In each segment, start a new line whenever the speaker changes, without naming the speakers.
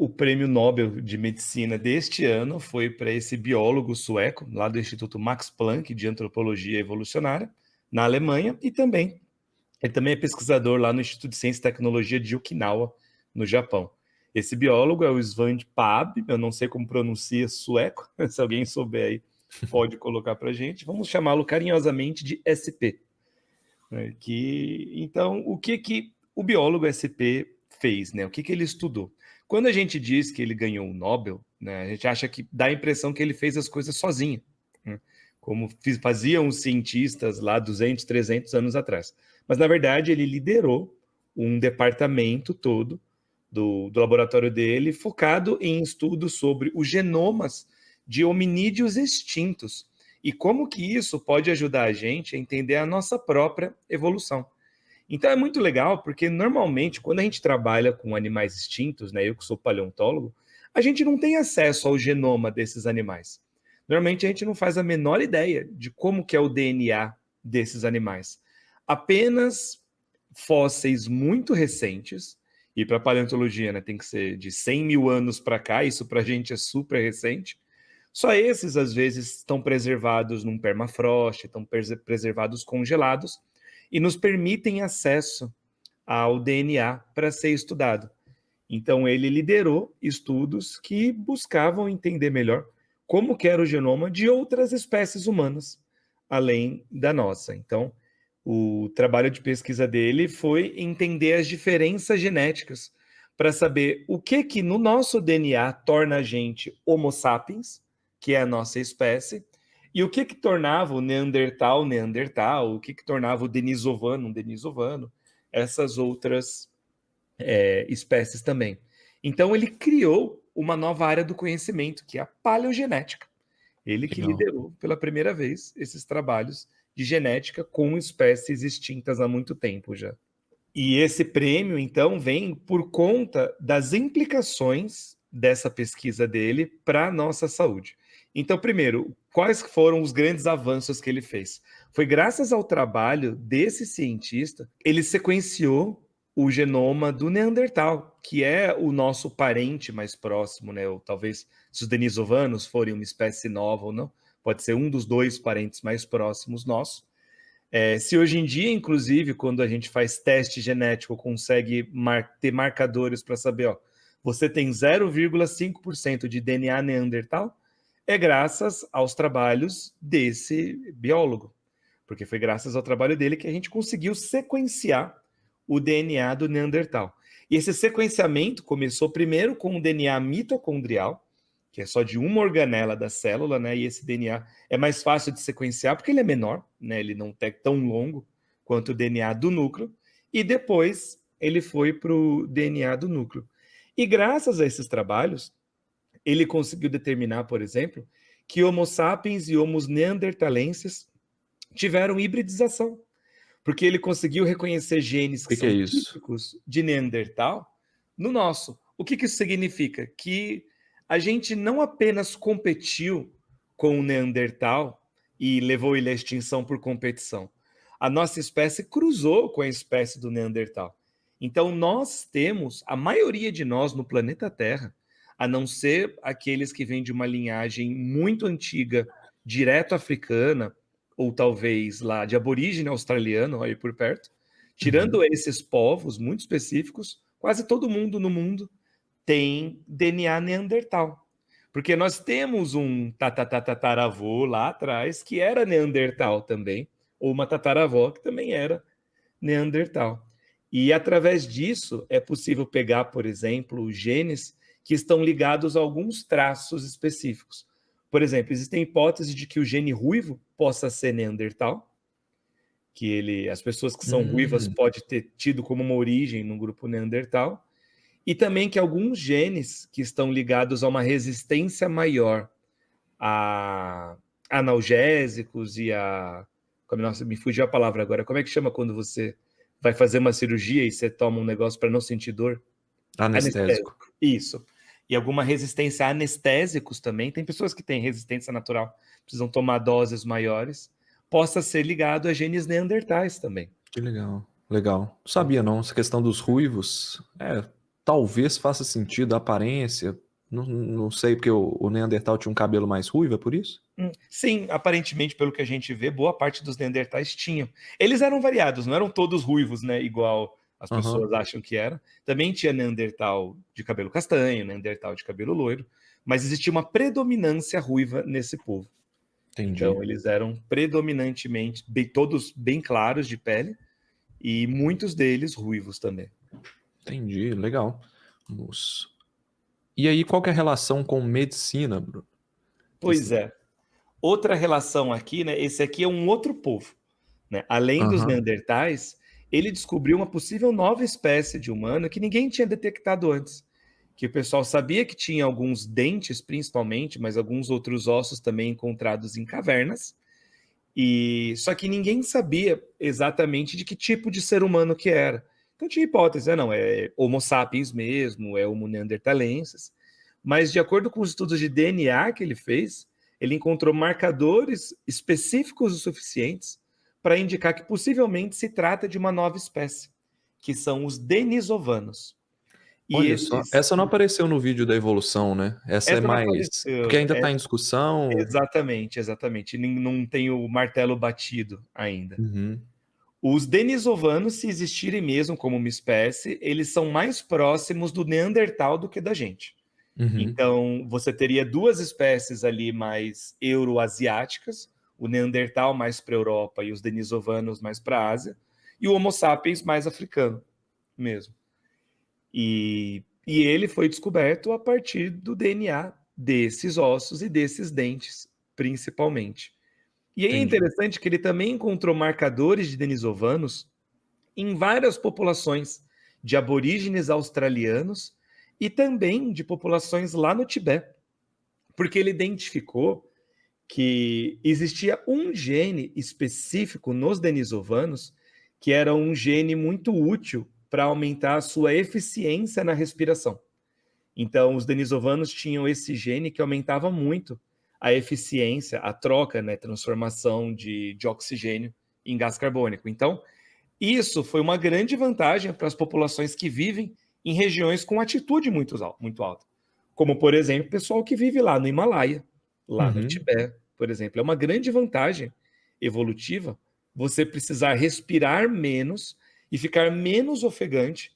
o prêmio Nobel de Medicina deste ano foi para esse biólogo sueco, lá do Instituto Max Planck de Antropologia Evolucionária, na Alemanha, e também ele também é pesquisador lá no Instituto de Ciência e Tecnologia de Okinawa, no Japão. Esse biólogo é o Svante Pääbo, eu não sei como pronuncia sueco, se alguém souber aí pode colocar para a gente. Vamos chamá-lo carinhosamente de SP. Né? Então, o que o biólogo SP fez? Né? O que ele estudou? Quando a gente diz que ele ganhou o Nobel, né, a gente acha que dá a impressão que ele fez as coisas sozinho, né? Como faziam os cientistas lá 200, 300 anos atrás. Mas, na verdade, ele liderou um departamento todo do laboratório dele focado em estudos sobre os genomas de hominídeos extintos e como que isso pode ajudar a gente a entender a nossa própria evolução. Então é muito legal porque normalmente quando a gente trabalha com animais extintos, né, eu que sou paleontólogo, a gente não tem acesso ao genoma desses animais. Normalmente a gente não faz a menor ideia de como que é o DNA desses animais. Apenas fósseis muito recentes, e para paleontologia, né, tem que ser de 100 mil anos para cá, isso para a gente é super recente. Só esses, às vezes, estão preservados num permafrost, estão preservados congelados e nos permitem acesso ao DNA para ser estudado. Então, ele liderou estudos que buscavam entender melhor como que era o genoma de outras espécies humanas, além da nossa. Então, o trabalho de pesquisa dele foi entender as diferenças genéticas para saber o que no nosso DNA torna a gente Homo sapiens, que é a nossa espécie, e o que tornava o Neandertal, Neandertal, o que tornava o Denisovano, um Denisovano, essas outras espécies também. Então, ele criou uma nova área do conhecimento, que é a paleogenética. Ele que
Legal.
liderou pela primeira vez esses trabalhos de genética com espécies extintas há muito tempo já. E esse prêmio, então, vem por conta das implicações dessa pesquisa dele para a nossa saúde. Então, primeiro, quais foram os grandes avanços que ele fez? Foi graças ao trabalho desse cientista, ele sequenciou o genoma do Neandertal, que é o nosso parente mais próximo, né? Ou talvez, se os denisovanos forem uma espécie nova ou não, pode ser um dos dois parentes mais próximos nossos. Se hoje em dia, inclusive, quando a gente faz teste genético, consegue ter marcadores para saber, ó, você tem 0,5% de DNA Neandertal, é graças aos trabalhos desse biólogo. Porque foi graças ao trabalho dele que a gente conseguiu sequenciar o DNA do Neandertal. E esse sequenciamento começou primeiro com o DNA mitocondrial, que é só de uma organela da célula, né? E esse DNA é mais fácil de sequenciar porque ele é menor, né? Ele não é tão longo quanto o DNA do núcleo. E depois ele foi para o DNA do núcleo. E graças a esses trabalhos, ele conseguiu determinar, por exemplo, que Homo sapiens e Homo neanderthalenses tiveram hibridização, porque ele conseguiu reconhecer genes que
Que é
são
isso?
típicos de Neandertal no nosso. O que isso significa? Que a gente não apenas competiu com o Neandertal e levou ele à extinção por competição. A nossa espécie cruzou com a espécie do Neandertal. Então, nós temos, a maioria de nós no planeta Terra, a não ser aqueles que vêm de uma linhagem muito antiga, direto africana, ou talvez lá de aborígene australiano, aí por perto, tirando esses povos muito específicos, quase todo mundo no mundo tem DNA neandertal. Porque nós temos um tataravô lá atrás que era neandertal também, ou uma tataravó que também era neandertal. E através disso é possível pegar, por exemplo, genes que estão ligados a alguns traços específicos. Por exemplo, existem hipóteses de que o gene ruivo possa ser neandertal, que as pessoas que são ruivas podem ter tido como uma origem no grupo neandertal, e também que alguns genes que estão ligados a uma resistência maior a analgésicos e a... Nossa, me fugiu a palavra agora. Como é que chama quando você vai fazer uma cirurgia e você toma um negócio para não sentir dor?
Anestésico.
Isso. E alguma resistência a anestésicos também. Tem pessoas que têm resistência natural, precisam tomar doses maiores. Possa ser ligado a genes neandertais também.
Que legal. Legal. Não sabia não, essa questão dos ruivos. talvez faça sentido a aparência. Não sei, porque o Neandertal tinha um cabelo mais ruivo, é por isso?
Sim, aparentemente, pelo que a gente vê, boa parte dos Neandertais tinham. Eles eram variados, não eram todos ruivos, né? Igual as
Aham,
pessoas acham que era. Também tinha Neandertal de cabelo castanho, Neandertal de cabelo loiro, mas existia uma predominância ruiva nesse povo.
entendi.
Então, eles eram predominantemente todos bem claros de pele e muitos deles ruivos também.
Entendi, legal. Vamos. E aí, qual que é a relação com medicina, Bruno?
Pois
Esse-
é. Outra relação aqui, né? Esse aqui é um outro povo, né? Além dos
Aham,
Neandertais, ele descobriu uma possível nova espécie de humano que ninguém tinha detectado antes. Que o pessoal sabia que tinha alguns dentes, principalmente, mas alguns outros ossos também encontrados em cavernas. E só que ninguém sabia exatamente de que tipo de ser humano que era. Então tinha hipótese, não, é Homo sapiens mesmo, é Homo neanderthalensis. Mas de acordo com os estudos de DNA que ele fez, ele encontrou marcadores específicos o suficientes para indicar que possivelmente se trata de uma nova espécie, que são os denisovanos. E
olha só,
esses,
essa não apareceu no vídeo da evolução, né? Essa é
essa não
mais. Porque
apareceu,
ainda está em discussão.
exatamente, exatamente, não tem o martelo batido ainda.
Uhum,
Os denisovanos, se existirem mesmo como uma espécie, eles são mais próximos do Neandertal do que da gente.
uhum,
Então, você teria duas espécies ali mais euroasiáticas, o Neandertal mais para a Europa e os denisovanos mais para a Ásia, e o Homo sapiens mais africano mesmo. E ele foi descoberto a partir do DNA desses ossos e desses dentes, principalmente. E aí é
entendi.
interessante que ele também encontrou marcadores de denisovanos em várias populações de aborígenes australianos e também de populações lá no Tibete, porque ele identificou que existia um gene específico nos denisovanos que era um gene muito útil para aumentar a sua eficiência na respiração. Então, os denisovanos tinham esse gene que aumentava muito a eficiência, a troca, né, transformação de oxigênio em gás carbônico. Então, isso foi uma grande vantagem para as populações que vivem em regiões com altitude muito alta. Como, por exemplo, o pessoal que vive lá no Himalaia, lá no
Uhum.
Tibete, por exemplo. É uma grande vantagem evolutiva você precisar respirar menos e ficar menos ofegante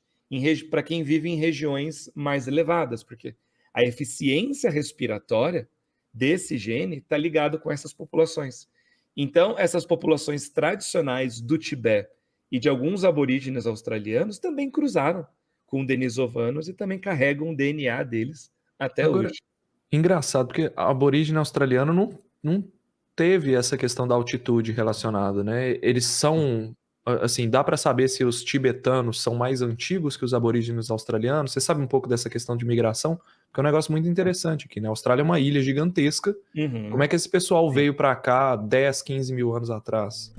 para quem vive em regiões mais elevadas, porque a eficiência respiratória desse gene está ligado com essas populações. Então, essas populações tradicionais do Tibete e de alguns aborígenes australianos também cruzaram com denisovanos e também carregam o DNA deles até
Agora,
hoje.
engraçado, porque a aborígene australiana não teve essa questão da altitude relacionada, né? Eles são, assim, dá para saber se os tibetanos são mais antigos que os aborígenes australianos? Você sabe um pouco dessa questão de migração? Porque é um negócio muito interessante aqui, né? A Austrália é uma ilha gigantesca. Como
Uhum,
é que esse pessoal
sim.
veio para cá 10, 15 mil anos atrás?